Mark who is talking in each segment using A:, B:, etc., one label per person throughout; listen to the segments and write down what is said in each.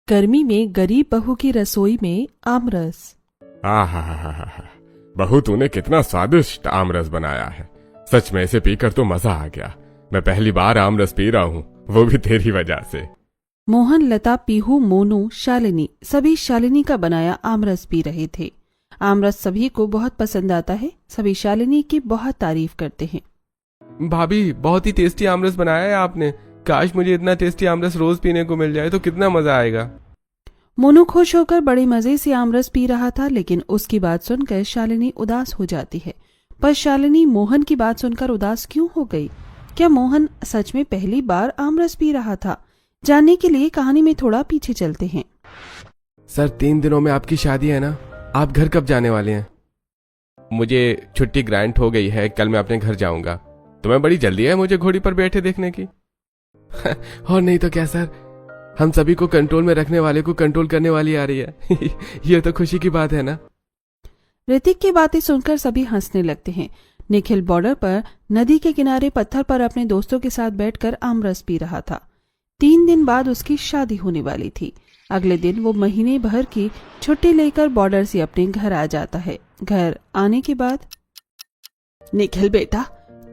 A: गर्मी में गरीब बहू की रसोई में आमरस।
B: आहा, बहू तूने कितना स्वादिष्ट आमरस बनाया है। सच में इसे पीकर तो मजा आ गया। मैं पहली बार आमरस पी रहा हूँ, वो भी तेरी वजह से।
A: मोहन, लता, पीहू, मोनू, शालिनी सभी शालिनी का बनाया आमरस पी रहे थे। आमरस सभी को बहुत पसंद आता है। सभी शालिनी की बहुत तारीफ करते हैं।
C: भाभी, बहुत ही टेस्टी आमरस बनाया है आपने। काश मुझे इतना टेस्टी आमरस रोज पीने को मिल जाए तो कितना मजा आएगा।
A: मोनू खुश होकर बड़े मजे से आमरस पी रहा था, लेकिन उसकी बात सुनकर शालिनी उदास हो जाती है। पर शालिनी मोहन की बात सुनकर उदास क्यों हो गई? क्या मोहन सच में पहली बार आमरस पी रहा था? जानने के लिए कहानी में थोड़ा पीछे चलते हैं।
C: सर, 3 दिनों में आपकी शादी है ना? आप घर कब जाने वाले हैं? मुझे छुट्टी ग्रांट हो गई है, कल मैं अपने घर जाऊंगा। तुम्हें बड़ी जल्दी है मुझे घोड़ी पर बैठे देखने की। और नहीं तो क्या सर, हम सभी को कंट्रोल में रखने वाले को कंट्रोल करने वाली आ रही है। ये तो खुशी की बात है ना।
A: ऋतिक की बातें सुनकर सभी हंसने लगते हैं। निखिल बॉर्डर पर नदी के किनारे पत्थर पर अपने दोस्तों के साथ बैठकर आमरस पी रहा था। 3 दिन बाद उसकी शादी होने वाली थी। अगले दिन वो महीने भर की छुट्टी लेकर बॉर्डर से अपने घर आ जाता है। घर आने के बाद, निखिल बेटा,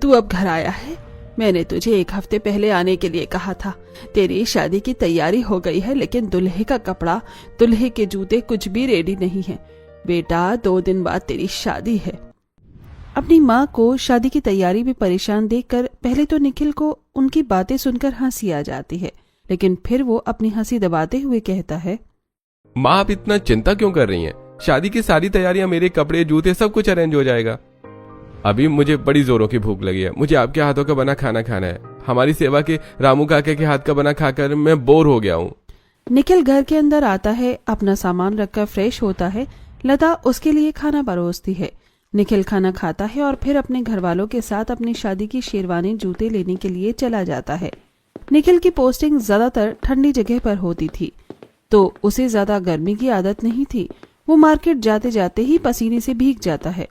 A: तू अब घर आया है। मैंने तुझे 1 हफ्ते पहले आने के लिए कहा था। तेरी शादी की तैयारी हो गई है, लेकिन दुल्हे का कपड़ा, दुल्हे के जूते कुछ भी रेडी नहीं है। बेटा, 2 दिन बाद तेरी शादी है। अपनी माँ को शादी की तैयारी में परेशान देखकर पहले तो निखिल को उनकी बातें सुनकर हंसी आ जाती है, लेकिन फिर वो अपनी हंसी दबाते हुए कहता है,
C: माँ, आप इतना चिंता क्यों कर रही हैं? शादी की सारी तैयारियां, मेरे कपड़े, जूते, सब कुछ अरेंज हो जाएगा। अभी मुझे बड़ी जोरों की भूख लगी है। मुझे आपके हाथों का बना खाना खाना है। हमारी सेवा के रामू काके के हाथ का बना खाकर मैं बोर हो गया हूँ।
A: निखिल घर के अंदर आता है, अपना सामान रखकर फ्रेश होता है। लता उसके लिए खाना परोसती है। निखिल खाना खाता है और फिर अपने घर वालों के साथ अपनी शादी की शेरवानी, जूते लेने के लिए चला जाता है। निखिल की पोस्टिंग ज्यादातर ठंडी जगह पर होती थी, तो उसे ज्यादा गर्मी की आदत नहीं थी। वो मार्केट जाते जाते ही पसीने से भीग जाता है।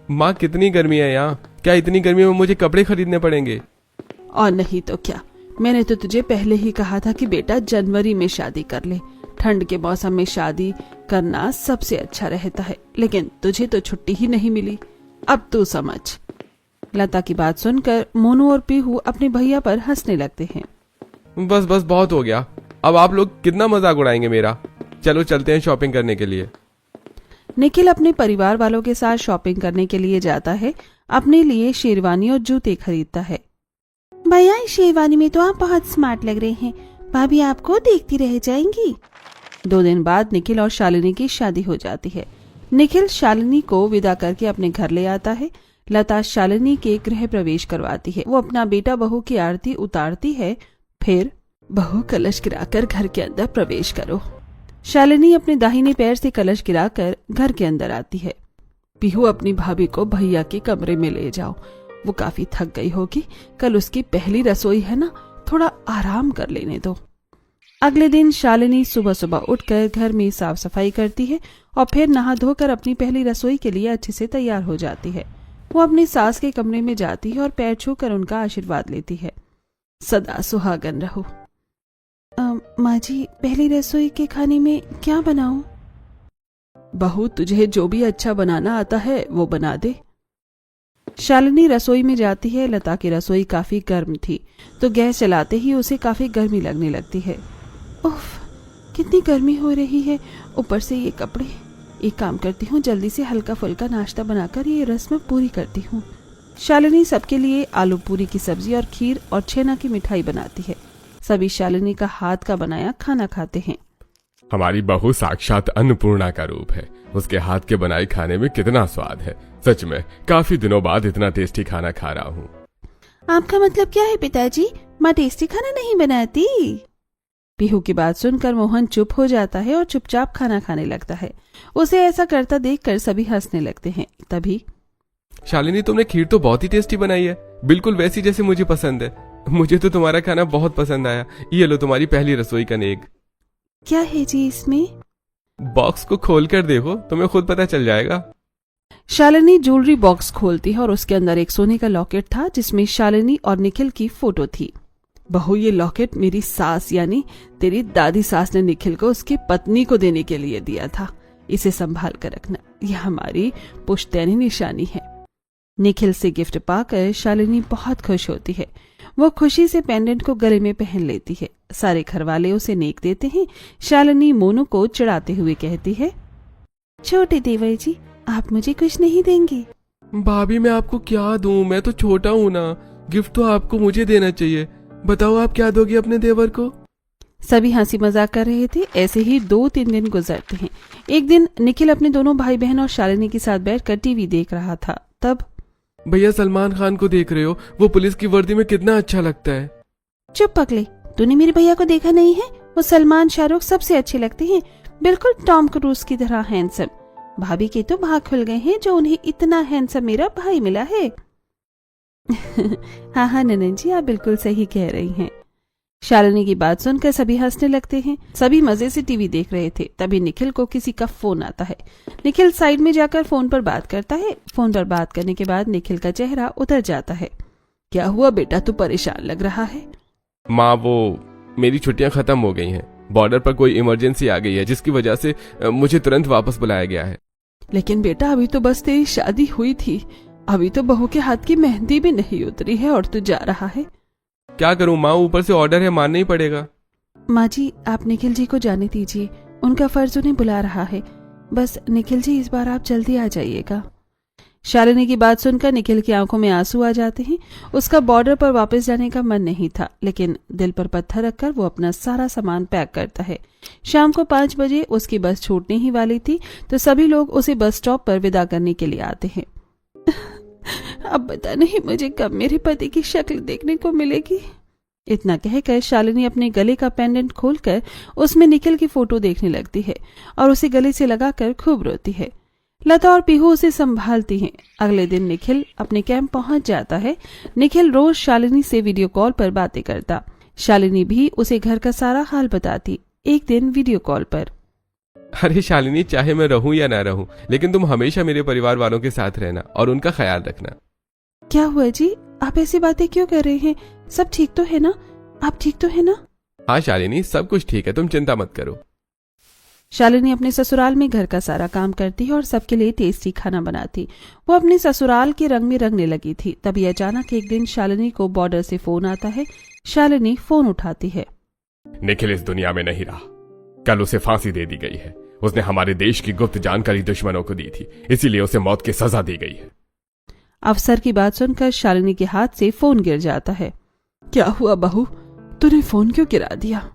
C: माँ, कितनी गर्मी है यहाँ। क्या इतनी गर्मी में मुझे कपड़े खरीदने पड़ेंगे?
A: और नहीं तो क्या, मैंने तो तुझे पहले ही कहा था कि बेटा जनवरी में शादी कर ले। ठंड के मौसम में शादी करना सबसे अच्छा रहता है, लेकिन तुझे तो छुट्टी ही नहीं मिली। अब तू समझ। लता की बात सुनकर मोनू और पीहू अपने भैया पर हंसने लगते हैं।
C: बस बस, बहुत हो गया। अब आप लोग कितना मजाक उड़ाएंगे मेरा। चलो चलते हैं शॉपिंग करने के लिए।
A: निखिल अपने परिवार वालों के साथ शॉपिंग करने के लिए जाता है। अपने लिए शेरवानी और जूते खरीदता है। भैया, इस शेरवानी में तो आप बहुत स्मार्ट लग रहे हैं। भाभी आपको देखती रह जाएंगी। 2 दिन बाद निखिल और शालिनी की शादी हो जाती है। निखिल शालिनी को विदा करके अपने घर ले आता है। लता शालिनी के गृह प्रवेश करवाती है। वो अपना बेटा बहू की आरती उतारती है। फिर, बहू कलश गिराकर घर के अंदर प्रवेश करो। शालिनी अपने दाहिने पैर से कलश गिराकर घर के अंदर आती है। पीहू, अपनी भाभी को भैया के कमरे में ले जाओ। वो काफी थक गई होगी। कल उसकी पहली रसोई है ना, थोड़ा आराम कर लेने दो। अगले दिन शालिनी सुबह सुबह उठकर घर में साफ सफाई करती है और फिर नहा धोकर अपनी पहली रसोई के लिए अच्छे से तैयार हो जाती है। वो अपनी सास के कमरे में जाती है और पैर छूकर उनका आशीर्वाद लेती है। सदा सुहागन रहो। माँ जी, पहली रसोई के खाने में क्या बनाऊं? बहू, तुझे जो भी अच्छा बनाना आता है वो बना दे। शालिनी रसोई में जाती है। लता की रसोई काफी गर्म थी, तो गैस चलाते ही उसे काफी गर्मी लगने लगती है। उफ, कितनी गर्मी हो रही है, ऊपर से ये कपड़े। एक काम करती हूँ, जल्दी से हल्का फुल्का नाश्ता बनाकर ये रस्म पूरी करती हूँ। शालिनी सबके लिए आलू पूरी की सब्जी और खीर और छेना की मिठाई बनाती है। सभी शालिनी का हाथ का बनाया खाना खाते हैं।
B: हमारी बहू साक्षात अन्नपूर्णा का रूप है। उसके हाथ के बनाए खाने में कितना स्वाद है। सच में काफी दिनों बाद इतना टेस्टी खाना खा रहा हूँ।
A: आपका मतलब क्या है पिताजी? माँ टेस्टी खाना नहीं बनाती? पीहू की बात सुनकर मोहन चुप हो जाता है और चुपचाप खाना खाने लगता है। उसे ऐसा करता देखकर सभी हंसने लगते हैं। तभी,
C: शालिनी, तुमने खीर तो बहुत ही टेस्टी बनाई है, बिल्कुल वैसी जैसे मुझे पसंद है। मुझे तो तुम्हारा खाना बहुत पसंद आया। ये लो तुम्हारी पहली रसोई का नेक।
A: क्या है जी इसमें?
C: बॉक्स को खोलकर देखो, तुम्हें खुद पता चल जाएगा।
A: शालिनी ज्वेलरी बॉक्स खोलती है और उसके अंदर एक सोने का लॉकेट था, जिसमें शालिनी और निखिल की फोटो थी। बहू, ये लॉकेट मेरी सास यानी तेरी दादी सास ने निखिल को उसकी पत्नी को देने के लिए दिया था। इसे संभाल कर रखना, यह हमारी पुश्तैनी निशानी है। निखिल से गिफ्ट पाकर शालिनी बहुत खुश होती है। वो खुशी से पेंडेंट को गले में पहन लेती है। सारे घर वाले उसे नेक देते हैं। शालिनी मोनू को चिढ़ाते हुए कहती है, छोटे देवर जी, आप मुझे कुछ नहीं देंगे?
C: भाभी मैं आपको क्या दूं, मैं तो छोटा हूँ ना, गिफ्ट तो आपको मुझे देना चाहिए। बताओ आप क्या दोगे अपने देवर को?
A: सभी हंसी मजाक कर रहे थे। ऐसे ही 2-3 दिन गुजरते हैं। एक दिन निखिल अपने दोनों भाई बहन और शालिनी के साथ बैठकर टीवी देख रहा था। तब,
C: भैया सलमान खान को देख रहे हो? वो पुलिस की वर्दी में कितना अच्छा लगता है।
A: चुप पगले, तूने मेरे भैया को देखा नहीं है? वो सलमान शाहरुख सबसे अच्छे लगते हैं, बिल्कुल टॉम क्रूज की तरह हैंडसम। भाभी के तो भाग खुल गए हैं जो उन्हें इतना हैंडसम मेरा भाई मिला है। हाँ हाँ ननन जी, आप बिल्कुल सही कह रही हैं। शालिनी की बात सुनकर सभी हंसने लगते हैं। सभी मजे से टीवी देख रहे थे। तभी निखिल को किसी का फोन आता है। निखिल साइड में जाकर फोन पर बात करता है। फोन पर बात करने के बाद निखिल का चेहरा उतर जाता है। क्या हुआ बेटा, तू परेशान लग रहा है?
C: माँ, वो मेरी छुट्टियां खत्म हो गई हैं। बॉर्डर पर कोई इमरजेंसी आ गई है जिसकी वजह से मुझे तुरंत वापस बुलाया गया है।
A: लेकिन बेटा, अभी तो बस तेरी शादी हुई थी, अभी तो बहू के हाथ की मेहंदी भी नहीं उतरी है और तू जा रहा है।
C: क्या करूं माँ, ऊपर से ऑर्डर है, मानना ही पड़ेगा।
A: माँ जी, आप निखिल जी को जाने दीजिए, उनका फर्ज उन्हें बुला रहा है। बस निखिल जी, इस बार आप जल्दी आ जाइएगा। शालिनी की बात सुनकर निखिल की आंखों में आंसू आ जाते हैं। उसका बॉर्डर पर वापस जाने का मन नहीं था, लेकिन दिल पर पत्थर रखकर वो अपना सारा सामान पैक करता है। शाम को 5 बजे उसकी बस छूटने ही वाली थी तो सभी लोग उसे बस स्टॉप पर विदा करने के लिए आते हैं। अब पता नहीं मुझे कब मेरे पति की शक्ल देखने को मिलेगी। इतना कहकर शालिनी अपने गले का पेंडेंट खोलकर उसमें निखिल की फोटो देखने लगती है और उसे गले से लगाकर खूब रोती है। लता और पीहू उसे संभालती हैं। अगले दिन निखिल अपने कैंप पहुंच जाता है। निखिल रोज शालिनी से वीडियो कॉल पर बातें करता। शालिनी भी उसे घर का सारा हाल बताती। एक दिन वीडियो कॉल पर,
C: अरे शालिनी, चाहे मैं रहूं या ना रहूं, लेकिन तुम हमेशा मेरे परिवार वालों के साथ रहना और उनका ख्याल रखना।
A: क्या हुआ जी, आप ऐसी बातें क्यों कर रहे हैं? सब ठीक तो है ना? आप ठीक तो है ना?
C: हाँ शालिनी, सब कुछ ठीक है, तुम चिंता मत करो।
A: शालिनी अपने ससुराल में घर का सारा काम करती है और सबके लिए टेस्टी खाना बनाती। वो अपने ससुराल के रंग में रंगने लगी थी। तभी अचानक एक दिन शालिनी को बॉर्डर से फोन आता है। शालिनी फोन उठाती है।
B: निखिल इस दुनिया में नहीं रहा। कल उसे फांसी दे दी गई है। उसने हमारे देश की गुप्त जानकारी दुश्मनों को दी थी, इसीलिए उसे मौत की सजा दी गई है।
A: अफसर की बात सुनकर शालिनी के हाथ से फोन गिर जाता है। क्या हुआ बहू, तूने फोन क्यों गिरा दिया?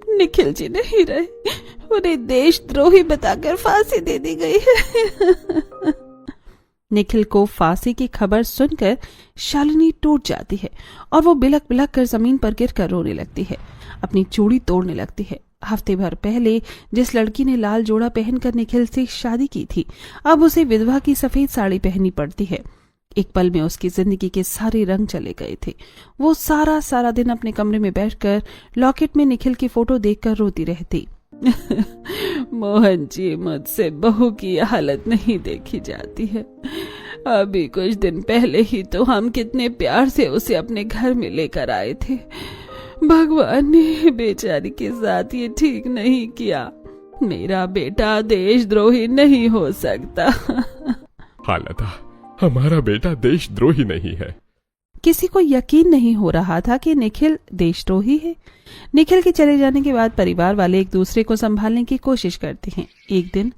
A: निखिल जी नहीं रहे, उन्हें देशद्रोही बताकर फांसी दे दी गई है। निखिल को फांसी की खबर सुनकर शालिनी टूट जाती है और वो बिलक बिलक कर जमीन पर गिरकर रोने लगती है। अपनी चूड़ी तोड़ने लगती है। हफ्ते भर पहले जिस लड़की ने लाल जोड़ा पहनकर निखिल से शादी की थी, अब उसे विधवा की सफेद साड़ी पहननी पड़ती है। एक पल में उसकी जिंदगी के सारे रंग चले गए थे। वो सारा दिन अपने कमरे में बैठकर लॉकेट में निखिल की फोटो देखकर रोती रहती। मोहन जी, मुझसे बहू की हालत नहीं देखी जाती है। अभी कुछ दिन पहले ही तो हम कितने प्यार से उसे अपने घर में लेकर आए थे। भगवान ने बेचारी के साथ ये ठीक नहीं किया। मेरा बेटा देशद्रोही नहीं हो सकता।
B: हालता, हमारा बेटा देशद्रोही नहीं है।
A: किसी को यकीन नहीं हो रहा था कि निखिल देशद्रोही है। निखिल के चले जाने के बाद परिवार वाले एक दूसरे को संभालने की कोशिश करते हैं। एक दिन,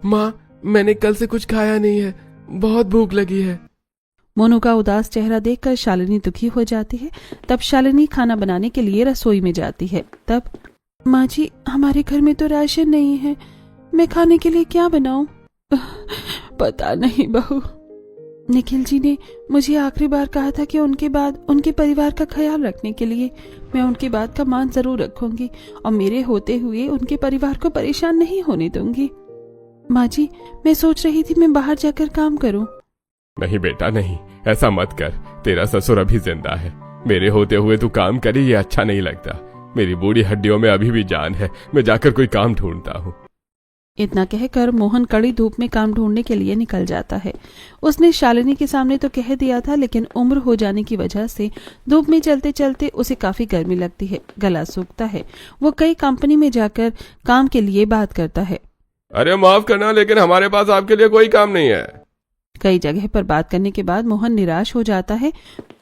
C: माँ, मैंने कल से कुछ खाया नहीं है, बहुत भूख लगी है।
A: मोनू का उदास चेहरा देखकर शालिनी दुखी हो जाती है। तब शालिनी खाना बनाने के लिए रसोई में जाती है। तब, माँ जी, हमारे घर में तो राशन नहीं है, मैं खाने के लिए क्या बनाऊं? पता नहीं बहू, निखिल जी ने मुझे आखिरी बार कहा था कि उनके बाद उनके परिवार का ख्याल रखने के लिए मैं उनकी बात का मान जरूर रखूंगी और मेरे होते हुए उनके परिवार को परेशान नहीं होने दूंगी। माँ जी, मैं सोच रही थी मैं बाहर जाकर काम करूं।
B: नहीं बेटा नहीं, ऐसा मत कर। तेरा ससुर अभी जिंदा है। मेरे होते हुए तू काम करे, ये अच्छा नहीं लगता। मेरी बूढ़ी हड्डियों में अभी भी जान है। मैं जाकर कोई काम ढूंढता हूँ।
A: इतना कहकर मोहन कड़ी धूप में काम ढूंढने के लिए निकल जाता है। उसने शालिनी के सामने तो कह दिया था, लेकिन उम्र हो जाने की वजह से धूप में चलते चलते उसे काफी गर्मी लगती है, गला सूखता है। वो कई कंपनी में जाकर काम के लिए बात करता है।
C: अरे माफ करना, लेकिन हमारे पास आपके लिए कोई काम नहीं है।
A: कई जगह पर बात करने के बाद मोहन निराश हो जाता है।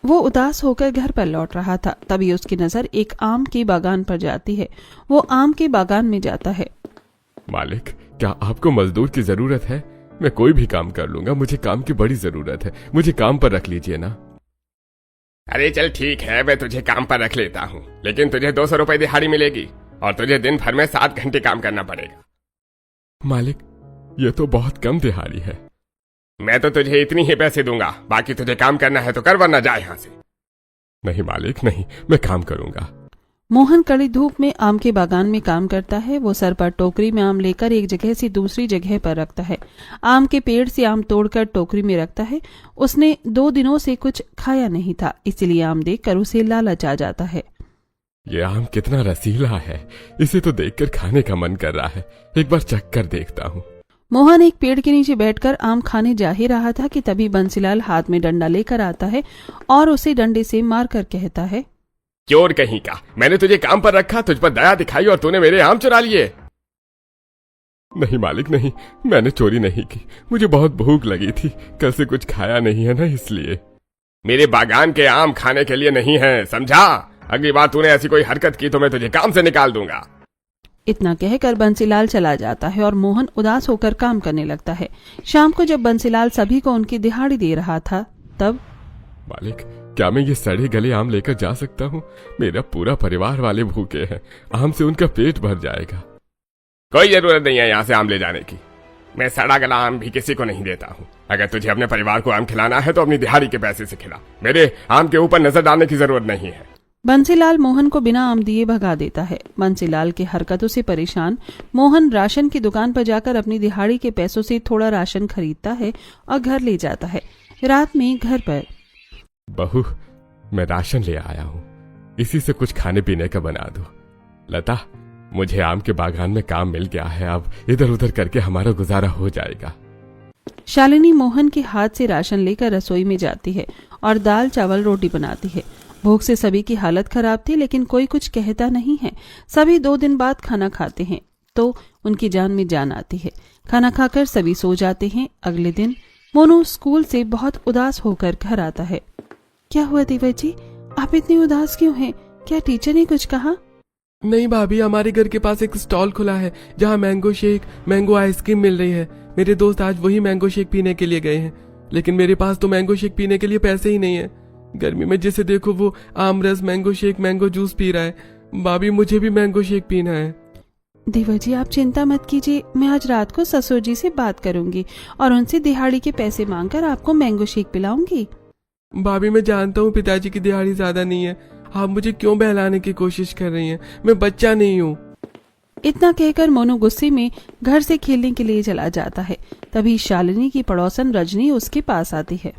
A: वो उदास होकर घर पर लौट रहा था, तभी उसकी नजर एक आम के बागान पर जाती है। वो आम के बागान में जाता है।
B: मालिक, क्या आपको मजदूर की जरूरत है? मैं कोई भी काम कर लूंगा, मुझे काम की बड़ी जरूरत है, मुझे काम पर रख लीजिए ना।
C: अरे चल ठीक है, मैं तुझे काम पर रख लेता हूँ, लेकिन तुझे 200 रुपए दिहाड़ी मिलेगी और तुझे दिन भर में 7 घंटे काम करना पड़ेगा।
B: मालिक, ये तो बहुत कम दिहाड़ी है।
C: मैं तो तुझे इतनी ही पैसे दूंगा, बाकी तुझे काम करना है तो कर, वरना जा यहाँ से।
B: नहीं मालिक नहीं, मैं काम करूंगा।
A: मोहन कड़ी धूप में आम के बागान में काम करता है। वो सर पर टोकरी में आम लेकर एक जगह से दूसरी जगह पर रखता है। आम के पेड़ से आम तोड़कर टोकरी में रखता है। उसने 2 दिनों से कुछ खाया नहीं था, इसलिए आम देखकर उसे लालच आ जाता है।
B: ये आम कितना रसीला है, इसे तो देखकर खाने का मन कर रहा है, एक बार चख कर देखता हूँ।
A: मोहन एक पेड़ के नीचे बैठकर आम खाने जा ही रहा था कि तभी बंसीलाल हाथ में डंडा लेकर आता है और उसे डंडे से मारकर कहता है,
C: चोर कहीं का, मैंने तुझे काम पर रखा, तुझ पर दया दिखाई और तूने मेरे आम चुरा लिए।
B: नहीं मालिक नहीं, मैंने चोरी नहीं की, मुझे बहुत भूख लगी थी, कल से कुछ खाया नहीं है ना, इसलिए।
C: मेरे बागान के आम खाने के लिए नहीं है, समझा? अगली बार तूने ऐसी कोई हरकत की तो मैं तुझे काम से निकाल दूंगा।
A: इतना कहकर बंसीलाल चला जाता है और मोहन उदास होकर काम करने लगता है। शाम को जब बंसीलाल सभी को उनकी दिहाड़ी दे रहा था, तब
B: मालिक, क्या मैं ये सड़े गले आम लेकर जा सकता हूँ? मेरा पूरा परिवार वाले भूखे हैं, आम से उनका पेट भर जाएगा।
C: कोई जरूरत नहीं है यहाँ से आम ले जाने की, मैं सड़ा गला आम भी किसी को नहीं देता हूँ। अगर तुझे अपने परिवार को आम खिलाना है तो अपनी दिहाड़ी के पैसे से खिला, मेरे आम के ऊपर नजर डालने की जरूरत नहीं है।
A: बंसीलाल मोहन को बिना आम दिए भगा देता है। बंसीलाल की हरकतों से परेशान मोहन राशन की दुकान पर जाकर अपनी दिहाड़ी के पैसों से थोड़ा राशन खरीदता है और घर ले जाता है। रात में घर पर,
B: बहू, मैं राशन ले आया हूँ, इसी से कुछ खाने पीने का बना दो। लता, मुझे आम के बागान में काम मिल गया है, अब इधर उधर करके हमारा गुजारा हो जाएगा।
A: शालिनी मोहन के हाथ से राशन लेकर रसोई में जाती है और दाल चावल रोटी बनाती है। भूख से सभी की हालत खराब थी, लेकिन कोई कुछ कहता नहीं है। सभी 2 दिन बाद खाना खाते हैं तो उनकी जान में जान आती है। खाना खाकर सभी सो जाते हैं। अगले दिन मोनू स्कूल से बहुत उदास होकर घर आता है। क्या हुआ देवर जी, आप इतने उदास क्यों हैं? क्या टीचर ने कुछ कहा?
C: नहीं भाभी, हमारे घर के पास एक स्टॉल खुला है जहाँ मैंगो शेक, मैंगो आइसक्रीम मिल रही है। मेरे दोस्त आज वही मैंगो शेक पीने के लिए गए हैं, लेकिन मेरे पास तो मैंगो शेक पीने के लिए पैसे ही नहीं है। गर्मी में जिसे देखो वो आम रस, mango shake, mango juice P रहा है। भाभी, मुझे भी मैंगो शेक पीना है।
A: देवर जी, आप चिंता मत कीजिए, मैं आज रात को ससुर जी से बात करूंगी और उनसे दिहाड़ी के पैसे मांगकर आपको मैंगो शेक पिलाऊंगी।
C: भाभी, मैं जानता हूँ पिताजी की दिहाड़ी ज्यादा नहीं है, आप मुझे क्यों बहलाने की कोशिश कर रही हैं? मैं बच्चा नहीं हूँ।
A: इतना कहकर मोनू गुस्से में घर से खेलने के लिए चला जाता है। तभी शालिनी की पड़ोसन रजनी उसके पास आती है।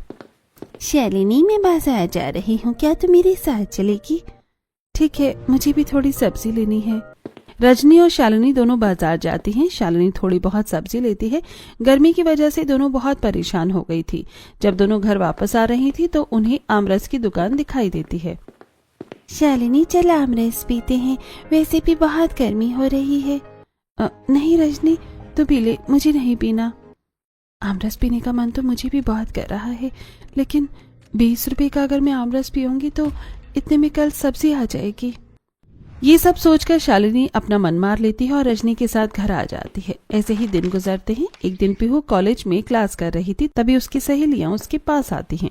A: शालिनी, मैं बाजार जा रही हूँ, क्या तुम मेरे साथ चलेगी? ठीक है, मुझे भी थोड़ी सब्जी लेनी है। रजनी और शालिनी दोनों बाजार जाती हैं। शालिनी थोड़ी बहुत सब्जी लेती है। गर्मी की वजह से दोनों बहुत परेशान हो गई थी। जब दोनों घर वापस आ रही थी तो उन्हें आमरस की दुकान दिखाई देती है। शालिनी, चल आमरस पीते हैं, वैसे भी बहुत गर्मी हो रही है। नहीं रजनी, तू पी ले, मुझे नहीं पीना। आमरस पीने का मन तो मुझे भी बहुत कर रहा है, लेकिन 20 रुपए का अगर मैं आमरस पीऊंगी तो इतने में कल सब्जी आ जाएगी। ये सब सोचकर शालिनी अपना मन मार लेती है और रजनी के साथ घर आ जाती है। ऐसे ही दिन गुजरते हैं। एक दिन पीहू कॉलेज में क्लास कर रही थी, तभी उसकी सहेलियां उसके पास आती हैं।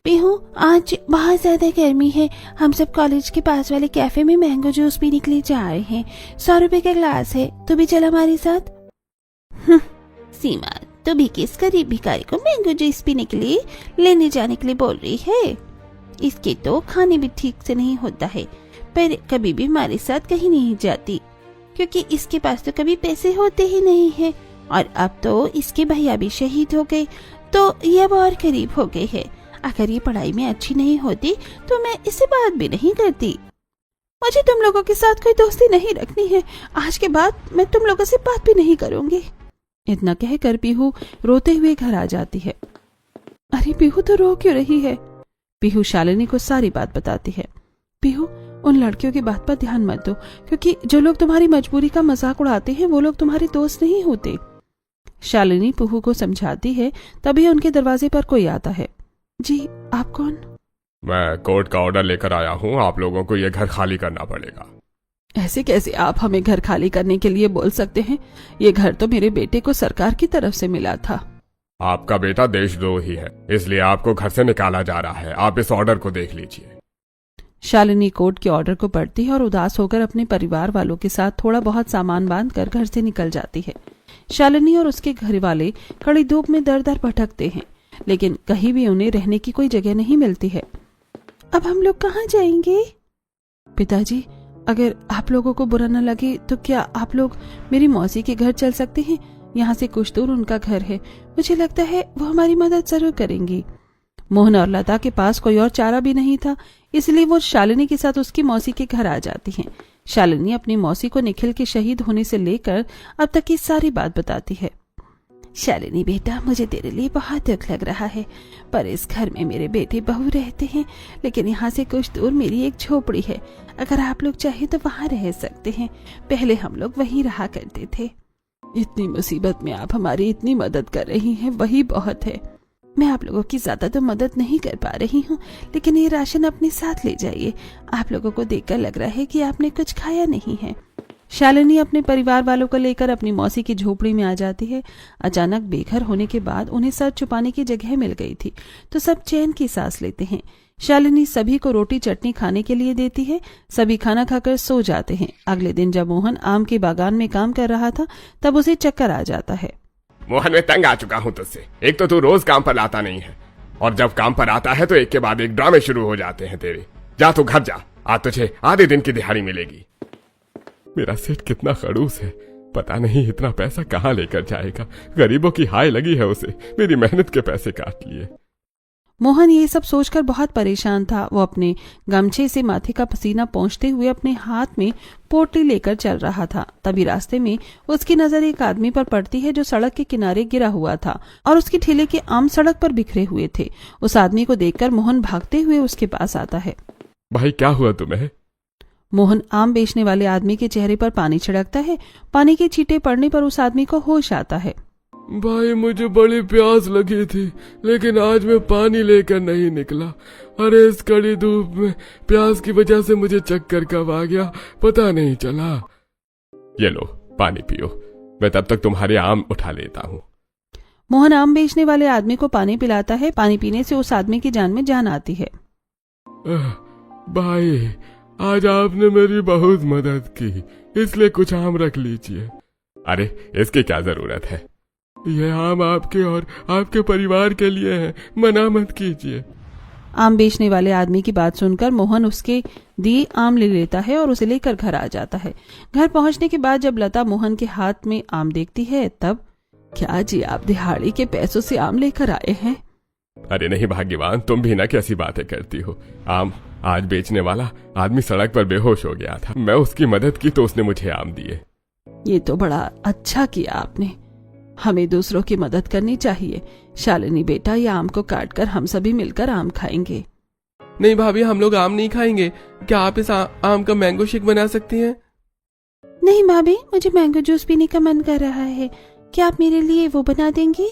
A: पीहू, आज बहुत ज्यादा गर्मी है, हम सब कॉलेज के पास वाले कैफे में मैंगो जूस पीने के लिए जा रहे हैं। 100 रुपए का ग्लास है, तू भी चल हमारे साथ। सीमा, तू भी किस गरीब भिखारी को मैंगो जूस पीने के लिए लेने जाने के लिए बोल रही है? इसके तो खाने भी ठीक से नहीं होता है, पर कभी भी हमारे साथ कहीं नहीं जाती, क्योंकि इसके पास तो कभी पैसे होते ही नहीं है। और अब तो इसके भैया भी शहीद हो गए, तो ये अब और गरीब हो गए है। अगर ये पढ़ाई में अच्छी नहीं होती तो मैं इससे बात भी नहीं करती। मुझे तुम लोगों के साथ कोई दोस्ती नहीं रखनी है। आज के बाद मैं तुम लोगों से बात भी नहीं करूंगी। इतना कहकर पीहू रोते हुए घर आ जाती है। अरे पीहू तो रो क्यों रही है? पीहू शालिनी को सारी बात बताती है। पीहू, उन लड़कियों की बात पर ध्यान मत दो, क्योंकि जो लोग तुम्हारी मजबूरी का मजाक उड़ाते हैं वो लोग तुम्हारे दोस्त नहीं होते। शालिनी पीहू को समझाती है। तभी उनके दरवाजे पर कोई आता है। जी, आप कौन?
B: मैं कोर्ट का ऑर्डर लेकर आया हूँ, आप लोगों को ये घर खाली करना पड़ेगा।
A: ऐसे कैसे आप हमें घर खाली करने के लिए बोल सकते हैं? ये घर तो मेरे बेटे को सरकार की तरफ से मिला था।
B: आपका बेटा देशद्रोही है, इसलिए आपको घर से निकाला जा रहा है। आप इस ऑर्डर को देख लीजिए।
A: शालिनी कोर्ट के ऑर्डर को पढ़ती है और उदास होकर अपने परिवार वालों के साथ थोड़ा बहुत सामान बांधकर घर से निकल जाती है। शालिनी और उसके घर वाले कड़ी धूप में दर दर भटकते हैं, लेकिन कहीं भी उन्हें रहने की कोई जगह नहीं मिलती है। अब हम लोग कहाँ जाएंगे? पिताजी, अगर आप लोगों को बुरा न लगे तो क्या आप लोग मेरी मौसी के घर चल सकते हैं? यहाँ से कुछ दूर उनका घर है। मुझे लगता है वो हमारी मदद जरूर करेंगी। मोहन और लता के पास कोई और चारा भी नहीं था, इसलिए वो शालिनी के साथ उसकी मौसी के घर आ जाती हैं। शालिनी अपनी मौसी को निखिल के शहीद होने से लेकर अब तक की सारी बात बताती है। शालिनी बेटा, मुझे तेरे लिए बहुत दुख लग रहा है, पर इस घर में मेरे बेटे बहू रहते हैं, लेकिन यहाँ से कुछ दूर मेरी एक झोपड़ी है। अगर आप लोग चाहे तो वहाँ रह सकते हैं। पहले हम लोग वहीं रहा करते थे। इतनी मुसीबत में आप हमारी इतनी मदद कर रही हैं, वही बहुत है। मैं आप लोगों की ज्यादा तो मदद नहीं कर पा रही हूँ, लेकिन ये राशन अपने साथ ले जाइए। आप लोगों को देखकर लग रहा है कि आपने कुछ खाया नहीं है। शालिनी अपने परिवार वालों को लेकर अपनी मौसी की झोपड़ी में आ जाती है। अचानक बेघर होने के बाद उन्हें सर छुपाने की जगह मिल गई थी, तो सब चैन की सांस लेते हैं। शालिनी सभी को रोटी चटनी खाने के लिए देती है। सभी खाना खाकर सो जाते हैं। अगले दिन जब मोहन आम के बागान में काम कर रहा था, तब उसे चक्कर आ जाता है।
B: मोहन, मैं तंग आ चुका हूँ तुझसे। एक तो तू रोज काम पर लाता नहीं है, और जब काम पर आता है तो एक के बाद एक ड्रामे शुरू हो जाते हैं तेरे। जा तू घर जा, आज तुझे आधे दिन की दिहाड़ी मिलेगी। मेरा सेठ कितना खड़ूस है, पता नहीं इतना पैसा कहाँ लेकर जाएगा। गरीबों की हाय लगी है उसे, मेरी मेहनत के पैसे काट लिए।
A: मोहन ये सब सोचकर बहुत परेशान था। वो अपने गमछे से माथे का पसीना पोंछते हुए अपने हाथ में पोटली लेकर चल रहा था। तभी रास्ते में उसकी नजर एक आदमी पर पड़ती है जो सड़क के किनारे गिरा हुआ था और उसके ठेले के आम सड़क पर बिखरे हुए थे। उस आदमी को देखकर मोहन भागते हुए उसके पास आता है।
B: भाई, क्या हुआ तुम्हें?
A: मोहन आम बेचने वाले आदमी के चेहरे पर पानी छिड़कता है। पानी के छींटे पड़ने पर उस आदमी को होश आता है।
C: भाई, मुझे बड़ी प्यास लगी थी, लेकिन आज मैं पानी लेकर नहीं निकला। अरे इस कड़ी धूप में प्यास की वजह से मुझे चक्कर कब आ गया पता नहीं चला।
B: ये लो पानी पियो, मैं तब तक तुम्हारे आम उठा लेता हूँ।
A: मोहन आम बेचने वाले आदमी को पानी पिलाता है। पानी पीने से उस आदमी की जान में जान आती है।
C: भाई, आज आपने मेरी बहुत मदद की, इसलिए कुछ आम रख लीजिए।
B: अरे इसकी क्या जरूरत है?
C: ये आम आपके और आपके परिवार के लिए है, मना मत कीजिए।
A: आम बेचने वाले आदमी की बात सुनकर मोहन उसके दिए आम ले लेता है और उसे लेकर घर आ जाता है। घर पहुंचने के बाद जब लता मोहन के हाथ में आम देखती है, तब क्या जी, आप दिहाड़ी के पैसों से आम लेकर आए हैं?
B: अरे नहीं भाग्यवान, तुम भी ना कैसी बातें करती हो। आम आज बेचने वाला आदमी सड़क पर बेहोश हो गया था, मैं उसकी मदद की तो उसने मुझे आम दिए।
A: ये तो बड़ा अच्छा किया आपने। हमें दूसरों की मदद करनी चाहिए। शालिनी बेटा, ये आम को काटकर हम सभी मिलकर आम खाएंगे।
C: नहीं भाभी, हम लोग आम नहीं खाएंगे। क्या आप इस आम का मैंगो शेक बना सकती हैं?
A: नहीं भाभी, मुझे मैंगो जूस पीने का मन कर रहा है। क्या आप मेरे लिए वो बना देंगी?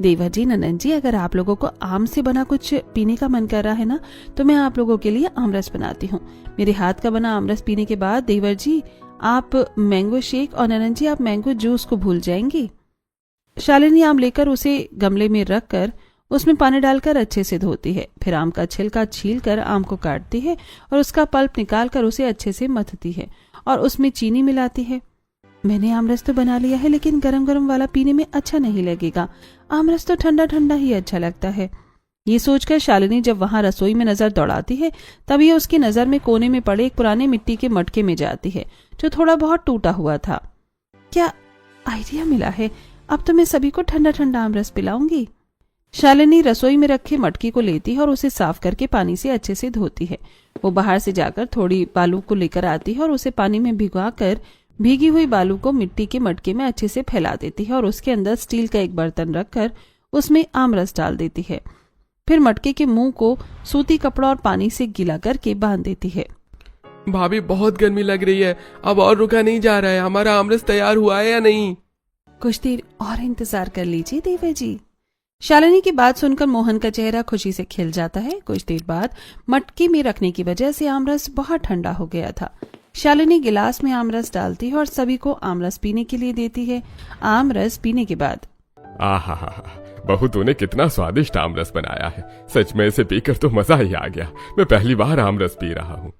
A: देवर जी, ननन जी, अगर आप लोगों को आम से बना कुछ पीने का मन कर रहा है ना, तो मैं आप लोगों के लिए आमरस बनाती हूँ। मेरे हाथ का बना आमरस पीने के बाद देवर जी आप मैंगो शेक और ननन जी आप मैंगो जूस को भूल जाएंगी। शालिनी आम लेकर उसे गमले में रखकर उसमें पानी डालकर अच्छे से धोती है। फिर आम का छिलका छीलकर आम को काटती है और उसका पल्प निकालकर उसे अच्छे से मथती है और उसमें चीनी मिलाती है। मैंने आमरस तो बना लिया है, लेकिन गरम गरम वाला पीने में अच्छा नहीं लगेगा। आमरस तो ठंडा ठंडा ही अच्छा लगता है। ये सोचकर शालिनी जब वहां रसोई में नजर दौड़ाती है, तब ये उसकी नजर में कोने में पड़े एक पुराने मिट्टी के मटके में जाती है जो थोड़ा बहुत टूटा हुआ था। क्या आइडिया मिला है, अब तो मैं सभी को ठंडा ठंडा आमरस पिलाऊंगी। शालिनी रसोई में रखे मटकी को लेती है और उसे साफ करके पानी से अच्छे से धोती है। वो बाहर से जाकर थोड़ी बालू को लेकर आती है और उसे पानी में भिगोकर भीगी हुई बालू को मिट्टी के मटके में अच्छे से फैला देती है और उसके अंदर स्टील का एक बर्तन रखकर उसमें आमरस डाल देती है। फिर मटके के मुंह को सूती कपड़ा और पानी से गीला करके बांध देती है।
C: भाभी बहुत गर्मी लग रही है, अब और रुका नहीं जा रहा है। हमारा आमरस तैयार हुआ है या नहीं?
A: कुछ देर और इंतजार कर लीजिए देवर जी। शालिनी की बात सुनकर मोहन का चेहरा खुशी से खिल जाता है। कुछ देर बाद मटके में रखने की वजह से आमरस बहुत ठंडा हो गया था। शालिनी गिलास में आमरस डालती है और सभी को आमरस पीने के लिए देती है। आमरस पीने के बाद
B: आहा हा, बहू तूने कितना स्वादिष्ट आमरस बनाया है। सच में इसे पीकर तो मजा ही आ गया। मैं पहली बार आमरस पी रहा हूँ।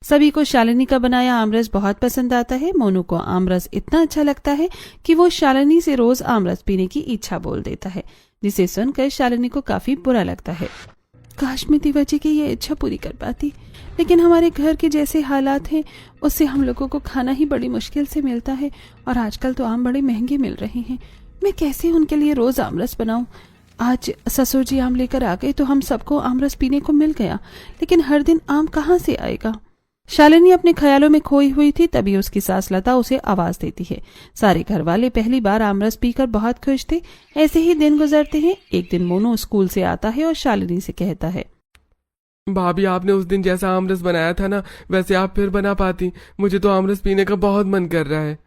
A: सभी को शालिनी का बनाया आमरस बहुत पसंद आता है। मोनू को आमरस इतना अच्छा लगता है कि वो शालिनी से रोज आमरस पीने की इच्छा बोल देता है, जिसे सुनकर शालिनी को काफी बुरा लगता है। काश मैं दिवाजी की ये इच्छा पूरी कर पाती, लेकिन हमारे घर के जैसे हालात हैं उससे हम लोगों को खाना ही बड़ी मुश्किल से मिलता है और आजकल तो आम बड़े महंगे मिल रहे हैं। मैं कैसे उनके लिए रोज आमरस बनाऊं? आज ससुर जी आम लेकर आ गए तो हम सबको आमरस पीने को मिल गया, लेकिन हर दिन आम कहाँ से आएगा? शालिनी अपने ख्यालों में खोई हुई थी, तभी उसकी सास लता उसे आवाज देती है। सारे घर वाले पहली बार आमरस पीकर बहुत खुश थे। ऐसे ही दिन गुजरते हैं। एक दिन मोनू स्कूल से आता है और शालिनी से कहता है,
C: भाभी आपने उस दिन जैसा आमरस बनाया था ना, वैसे आप फिर बना पाती। मुझे तो आमरस पीने का बहुत मन कर रहा है।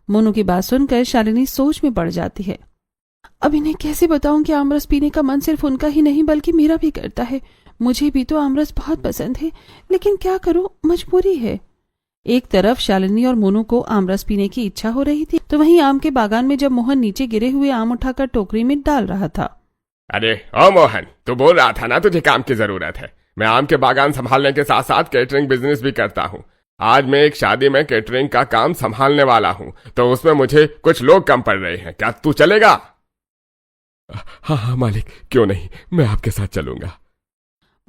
A: मोनू की बात सुनकर शालिनी सोच में पड़ जाती है। अब इन्हें कैसे बताऊं कि आमरस पीने का मन सिर्फ उनका ही नहीं बल्कि मेरा भी करता है। मुझे भी तो आमरस बहुत पसंद है, लेकिन क्या करूं, मजबूरी है। एक तरफ शालिनी और मोनू को आमरस पीने की इच्छा हो रही थी, तो वहीं आम के बागान में जब मोहन नीचे गिरे हुए आम उठाकर टोकरी में डाल रहा था।
B: अरे ओ मोहन, तू बोल रहा था ना तुझे काम की जरूरत है। मैं आम के बागान संभालने के साथ साथ केटरिंग बिजनेस भी करता हूँ। आज मैं एक शादी में केटरिंग का काम संभालने वाला हूँ, तो उसमें मुझे कुछ लोग कम पड़ रहे हैं। क्या तू चलेगा?
C: हाँ हाँ मालिक, क्यों नहीं, मैं आपके साथ चलूंगा।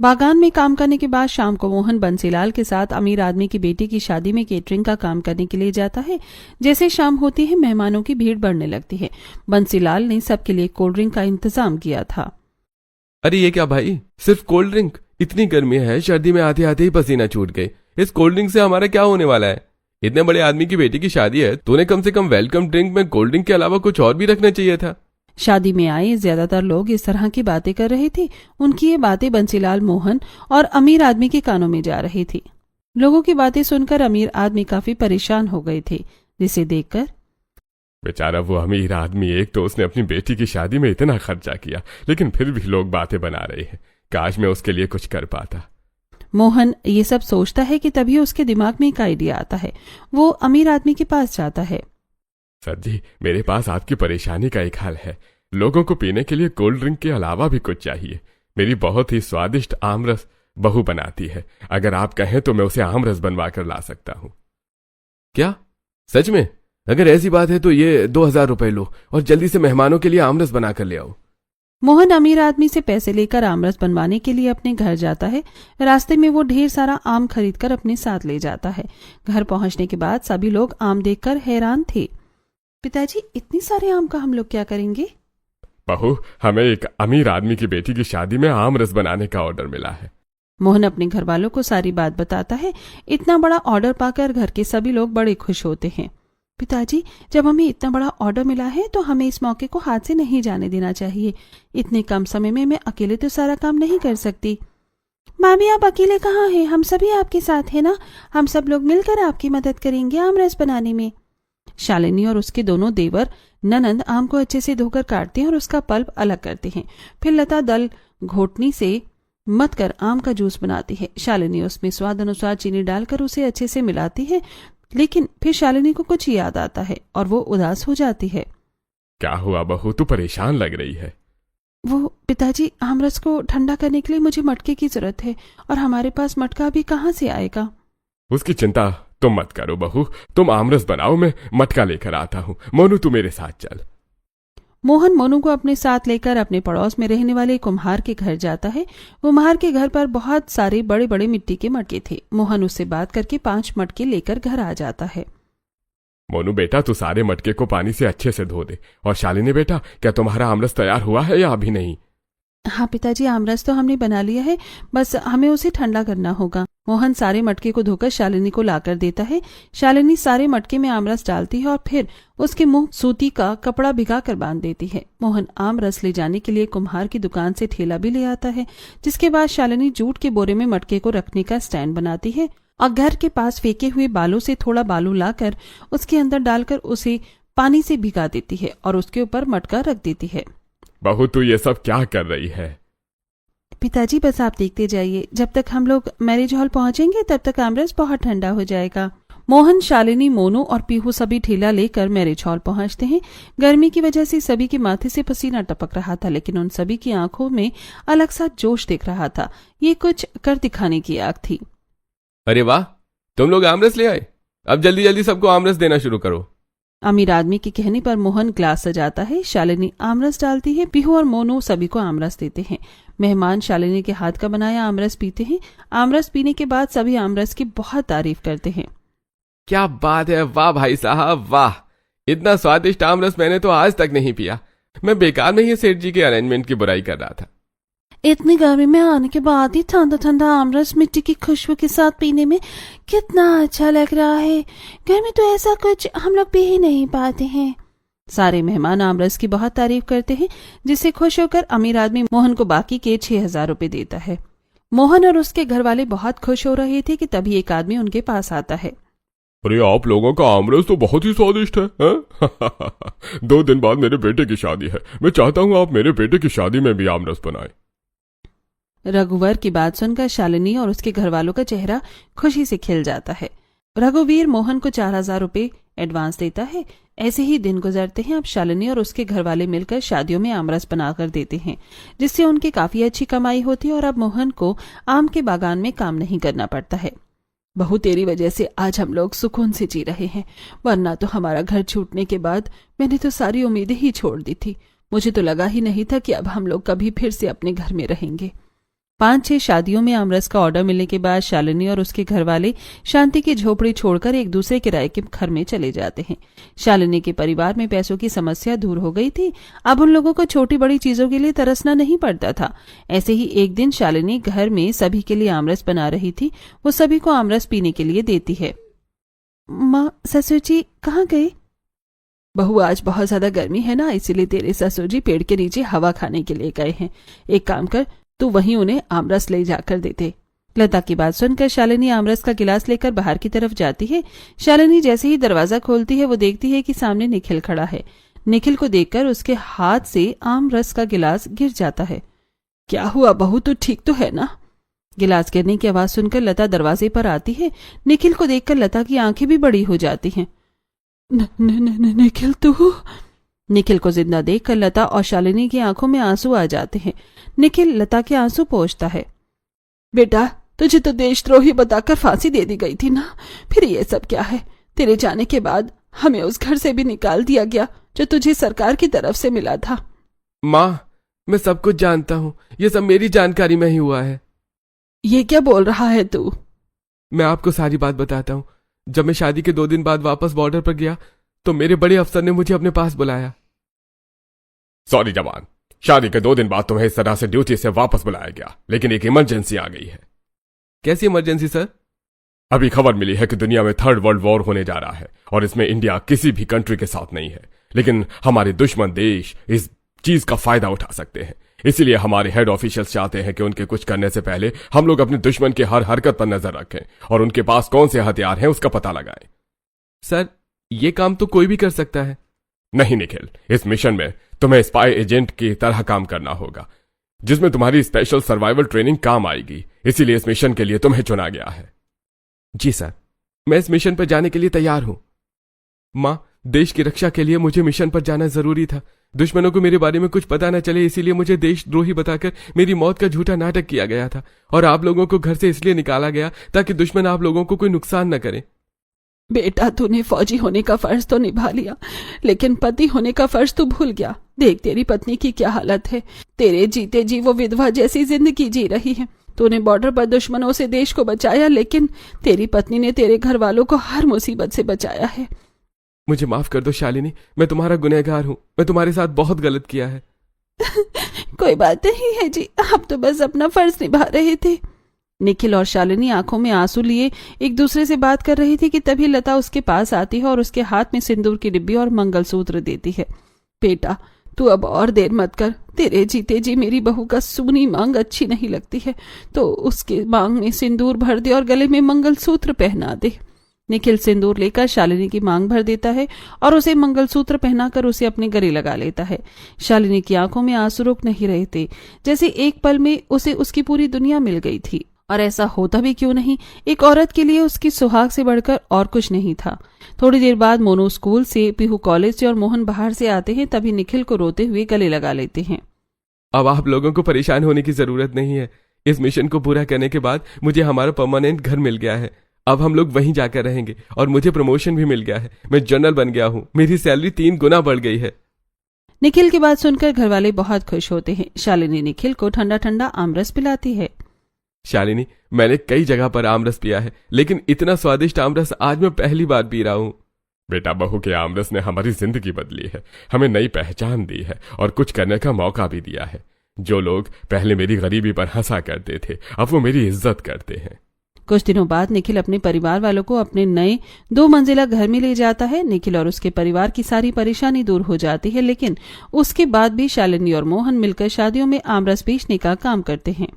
A: बागान में काम करने के बाद शाम को मोहन बंसीलाल के साथ अमीर आदमी की बेटी की शादी में केटरिंग का काम करने के लिए जाता है। जैसे शाम होती है मेहमानों की भीड़ बढ़ने लगती है। बंसीलाल ने सबके लिए कोल्ड ड्रिंक का इंतजाम किया था।
C: अरे ये क्या भाई, सिर्फ कोल्ड ड्रिंक? इतनी गर्मी है, सर्दी में आते आते ही पसीना छूट गई। इस कोल्ड ड्रिंक से हमारा क्या होने वाला है? इतने बड़े आदमी की बेटी की शादी है, तूने कम से कम वेलकम ड्रिंक में कोल्ड ड्रिंक के अलावा कुछ और भी रखना चाहिए था।
A: शादी में आए ज्यादातर लोग इस तरह की बातें कर रहे थे। उनकी ये बातें बंसीलाल, मोहन और अमीर आदमी के कानों में जा रही थी। लोगों की बातें सुनकर अमीर आदमी काफी परेशान हो गए थे, जिसे देखकर
B: बेचारा वो अमीर आदमी, एक तो उसने अपनी बेटी की शादी में इतना खर्चा किया, लेकिन फिर भी लोग बातें बना रहे हैं। काश मैं उसके लिए कुछ कर पाता।
A: मोहन ये सब सोचता है कि तभी उसके दिमाग में एक आइडिया आता है। वो अमीर आदमी के पास जाता है।
B: सर जी, मेरे पास आपकी परेशानी का एक हल है। लोगों को पीने के लिए कोल्ड ड्रिंक के अलावा भी कुछ चाहिए। मेरी बहुत ही स्वादिष्ट आमरस बहू बनाती है। अगर आप कहें तो मैं उसे आमरस बनवा कर ला सकता हूँ।
C: क्या सच में? अगर ऐसी बात है तो ये 2000 रुपए लो और जल्दी से मेहमानों के लिए आमरस बना कर ले आओ।
A: मोहन अमीर आदमी से पैसे लेकर आमरस बनवाने के लिए अपने घर जाता है। रास्ते में वो ढेर सारा आम खरीदकर अपने साथ ले जाता है। घर पहुंचने के बाद सभी लोग आम देखकर हैरान थे। पिताजी, इतने सारे आम का हम लोग क्या करेंगे?
B: बहू, हमें एक अमीर आदमी की बेटी की शादी में आमरस बनाने का ऑर्डर मिला है।
A: मोहन अपने घर वालों को सारी बात बताता है। इतना बड़ा ऑर्डर पाकर घर के सभी लोग बड़े खुश होते हैं। पिताजी, जब हमें इतना बड़ा ऑर्डर मिला है तो हमें इस मौके को हाथ से नहीं जाने देना चाहिए। इतने कम समय में मैं अकेले तो सारा काम नहीं कर सकती। भाभी, आप अकेले कहाँ हैं? हम सभी आपके साथ हैं ना। हम सब लोग मिलकर आपकी मदद करेंगे आमरस बनाने में। शालिनी और उसके दोनों देवर ननंद आम को अच्छे से धोकर काटते हैं और उसका पल्प अलग करते हैं। फिर लता दल घोटनी से मत कर आम का जूस बनाती है। शालिनी उसमें स्वाद अनुसार चीनी डालकर उसे अच्छे से मिलाती है, लेकिन फिर शालिनी को कुछ याद आता है और वो उदास हो जाती है।
B: क्या हुआ बहू, तू परेशान लग रही है?
A: वो पिताजी, आमरस को ठंडा करने के लिए मुझे मटके की जरूरत है और हमारे पास मटका अभी कहाँ से आएगा?
B: उसकी चिंता तुम मत करो बहू, तुम आमरस बनाओ, मैं मटका लेकर आता हूँ। मोनू, तू मेरे साथ चल।
A: मोहन मोनू को अपने साथ लेकर अपने पड़ोस में रहने वाले कुम्हार के घर जाता है। कुम्हार के घर पर बहुत सारे बड़े बड़े मिट्टी के मटके थे। मोहन उससे बात करके 5 मटके लेकर घर आ जाता है।
B: मोनू बेटा, तू सारे मटके को पानी से अच्छे से धो दे। और शालिनी बेटा, क्या तुम्हारा आमरस तैयार हुआ है या अभी नहीं?
A: हाँ पिताजी, आमरस तो हमने बना लिया है, बस हमें उसे ठंडा करना होगा। मोहन सारे मटके को धोकर शालिनी को लाकर देता है। शालिनी सारे मटके में आमरस डालती है और फिर उसके मुंह सूती का कपड़ा भिगा कर बांध देती है। मोहन आमरस ले जाने के लिए कुम्हार की दुकान से ठेला भी ले आता है, जिसके बाद शालिनी जूट के बोरे में मटके को रखने का स्टैंड बनाती है और घर के पास फेंके हुए बालू से थोड़ा बालू लाकर उसके अंदर डालकर उसे पानी से भिगा देती है और उसके ऊपर मटका रख देती है।
B: बहू, तू ये सब क्या कर रही है?
A: पिताजी बस आप देखते जाइए, जब तक हम लोग मैरिज हॉल पहुंचेंगे तब तक आमरस बहुत ठंडा हो जाएगा। मोहन, शालिनी, मोनू और पीहू सभी ठेला लेकर मैरिज हॉल पहुंचते हैं। गर्मी की वजह से सभी के माथे से पसीना टपक रहा था, लेकिन उन सभी की आंखों में अलग सा जोश दिख रहा था। ये कुछ कर दिखाने की आग थी।
C: अरे वाह, तुम लोग आमरस ले आए। अब जल्दी जल्दी सबको आमरस देना शुरू करो।
A: अमीर आदमी के कहने पर मोहन ग्लास सजाता है, शालिनी आमरस डालती है, पीहू और मोनू सभी को आमरस देते हैं। मेहमान शालिनी के हाथ का बनाया आमरस पीते हैं। आमरस पीने के बाद सभी आमरस की बहुत तारीफ करते हैं।
C: क्या बात है, वाह भाई साहब वाह, इतना स्वादिष्ट आमरस मैंने तो आज तक नहीं पिया। मैं बेकार में ही सेठ जी के अरेंजमेंट की बुराई कर रहा था।
A: इतनी गर्मी में आने के बाद ही ठंडा ठंडा आमरस मिट्टी की खुशबू के साथ पीने में कितना अच्छा लग रहा है। घर में तो ऐसा कुछ हम लोग पी ही नहीं पाते हैं। सारे मेहमान आमरस की बहुत तारीफ करते हैं, जिससे खुश होकर अमीर आदमी मोहन को बाकी के 6,000 रुपए देता है। मोहन और उसके घर वाले बहुत खुश हो रहे थे कि तभी एक आदमी उनके पास आता है।
B: अरे, आप लोगों का आमरस तो बहुत ही स्वादिष्ट है। 2 दिन बाद मेरे बेटे की शादी है। मैं चाहता हूँ आप मेरे बेटे की शादी में भी आमरस बनाएं।
A: रघुवर की बात सुनकर शालिनी और उसके घर वालों का चेहरा खुशी से खिल जाता है। रघुवीर मोहन को 4,000 रुपए एडवांस देता है। ऐसे ही दिन गुजरते हैं। अब शालिनी और उसके घर वाले मिलकर शादियों में आमरस बनाकर देते हैं, जिससे उनकी काफी अच्छी कमाई होती है और अब मोहन को आम के बागान में काम नहीं करना पड़ता है। बहू, तेरी वजह से आज हम लोग सुकून से जी रहे हैं, वरना तो हमारा घर छूटने के बाद मैंने तो सारी उम्मीदें ही छोड़ दी थी। मुझे तो लगा ही नहीं था कि अब हम लोग कभी फिर से अपने घर में रहेंगे। 5-6 शादियों में आमरस का ऑर्डर मिलने के बाद शालिनी और उसके घर वाले शांति की झोपड़ी छोड़कर एक दूसरे किराए के घर में चले जाते हैं। शालिनी के परिवार में पैसों की समस्या दूर हो गई थी। अब उन लोगों को छोटी बड़ी चीजों के लिए तरसना नहीं पड़ता था। ऐसे ही एक दिन शालिनी घर में सभी के लिए आमरस बना रही थी। वो सभी को आमरस पीने के लिए देती है। माँ, ससुर जी कहाँ गए? बहू, आज बहुत ज्यादा गर्मी है ना, इसीलिए तेरे ससुर जी पेड़ के नीचे हवा खाने के लिए गए हैं। एक काम कर, तू वहीं उन्हें आमरस ले जाकर दे दे। लता की बात सुनकर शालिनी आमरस का गिलास लेकर बाहर की तरफ जाती है। शालिनी जैसे ही दरवाजा खोलती है, वो देखती है कि सामने निखिल खड़ा है। निखिल को देखकर उसके हाथ से आमरस का गिलास गिर जाता है। क्या हुआ बहू, तू ठीक तो है ना? गिलास गिरने की आवाज सुनकर लता दरवाजे पर आती है। निखिल को देखकर लता की आंखें भी बड़ी हो जाती हैं। निखिल, तू? निखिल को जिंदा देखकर लता और शालिनी की आंखों में आंसू आ जाते हैं। निखिल लता के आंसू पोंछता है। बेटा, तुझे तो देशद्रोही बताकर फांसी दे दी गई थी ना, फिर ये सब क्या है? तेरे जाने के बाद हमें उस घर से भी निकाल दिया गया जो तुझे सरकार की तरफ से मिला था।
C: माँ, मैं सब कुछ जानता हूँ, ये सब मेरी जानकारी में ही हुआ है।
A: ये क्या बोल रहा है तू?
C: मैं आपको सारी बात बताता हूँ। जब मैं शादी के 2 दिन बाद वापस बॉर्डर पर गया तो मेरे बड़े अफसर ने मुझे अपने पास बुलाया।
B: सॉरी जवान, शादी के 2 दिन बाद तुम्हें इस तरह से ड्यूटी से वापस बुलाया गया, लेकिन एक इमरजेंसी आ गई है।
C: कैसी इमरजेंसी सर?
B: अभी खबर मिली है कि दुनिया में 3rd वर्ल्ड वॉर होने जा रहा है और इसमें इंडिया किसी भी कंट्री के साथ नहीं है, लेकिन हमारे दुश्मन देश इस चीज का फायदा उठा सकते हैं। इसीलिए हमारे हेड ऑफिशियल्स चाहते हैं कि उनके कुछ करने से पहले हम लोग अपने दुश्मन की हर हरकत पर नजर रखें और उनके पास कौन से हथियार हैं उसका पता लगाएं।
C: सर, ये काम तो कोई भी कर सकता है।
B: नहीं निखिल, इस मिशन में तुम्हें स्पाई एजेंट की तरह काम करना होगा, जिसमें तुम्हारी स्पेशल सर्वाइवल ट्रेनिंग काम आएगी। इसीलिए इस मिशन के लिए तुम्हें चुना गया है।
C: जी सर, मैं इस मिशन पर जाने के लिए तैयार हूं। माँ, देश की रक्षा के लिए मुझे मिशन पर जाना जरूरी था। दुश्मनों को मेरे बारे में कुछ पता न चले, इसीलिए मुझे देशद्रोही बताकर मेरी मौत का झूठा नाटक किया गया था और आप लोगों को घर से इसलिए निकाला गया ताकि दुश्मन आप लोगों को कोई नुकसान न करे।
A: बेटा, तूने फौजी होने का फर्ज तो निभा लिया, लेकिन पति होने का फर्ज तू भूल गया। देख तेरी पत्नी की क्या हालत है। तेरे जीते जी वो विधवा जैसी जिंदगी जी रही है। तूने बॉर्डर पर दुश्मनों से देश को बचाया, लेकिन तेरी पत्नी ने तेरे घर वालों को हर मुसीबत से बचाया है।
C: मुझे माफ कर दो शालिनी, मैं तुम्हारा गुनहगार हूँ। मैं तुम्हारे साथ बहुत गलत किया है।
A: कोई बात नहीं है जी, आप तो बस अपना फर्ज निभा रहे थे। निखिल और शालिनी आंखों में आंसू लिए एक दूसरे से बात कर रही थी कि तभी लता उसके पास आती है और उसके हाथ में सिंदूर की डिब्बी और मंगलसूत्र देती है। बेटा, तू अब और देर मत कर। तेरे जीते जी मेरी बहू का सूनी मांग अच्छी नहीं लगती है, तो उसके मांग में सिंदूर भर दे और गले में मंगलसूत्र पहना दे। निखिल सिंदूर लेकर शालिनी की मांग भर देता है और उसे मंगलसूत्र पहनाकर उसे अपने गले लगा लेता है। शालिनी की आंखों में आंसू रुक नहीं रहे थे, जैसे एक पल में उसे उसकी पूरी दुनिया मिल गई थी। और ऐसा होता भी क्यों नहीं, एक औरत के लिए उसकी सुहाग से बढ़कर और कुछ नहीं था। थोड़ी देर बाद मोनू स्कूल से, पीहू कॉलेज से और मोहन बाहर से आते हैं, तभी निखिल को रोते हुए गले लगा लेते हैं।
C: अब आप लोगों को परेशान होने की जरूरत नहीं है। इस मिशन को पूरा करने के बाद मुझे हमारा परमानेंट घर मिल गया है। अब हम लोग वहीं जाकर रहेंगे और मुझे प्रमोशन भी मिल गया है। मैं जनरल बन गया हूँ। मेरी सैलरी 3 गुना बढ़ गई है।
A: निखिल की बात सुनकर घर वाले बहुत खुश होते हैं। शालिनी निखिल को ठंडा ठंडा आमरस पिलाती है।
C: शालिनी, मैंने कई जगह पर आमरस पिया है, लेकिन इतना स्वादिष्ट आमरस आज मैं पहली बार पी रहा हूँ।
B: बेटा, बहू के आमरस ने हमारी जिंदगी बदली है, हमें नई पहचान दी है और कुछ करने का मौका भी दिया है। जो लोग पहले मेरी गरीबी पर हंसा करते थे, अब वो मेरी इज्जत करते हैं।
A: कुछ दिनों बाद निखिल अपने परिवार वालों को अपने नए 2 मंजिला घर में ले जाता है। निखिल और उसके परिवार की सारी परेशानी दूर हो जाती है, लेकिन उसके बाद भी शालिनी और मोहन मिलकर शादियों में आमरस बेचने का काम करते हैं।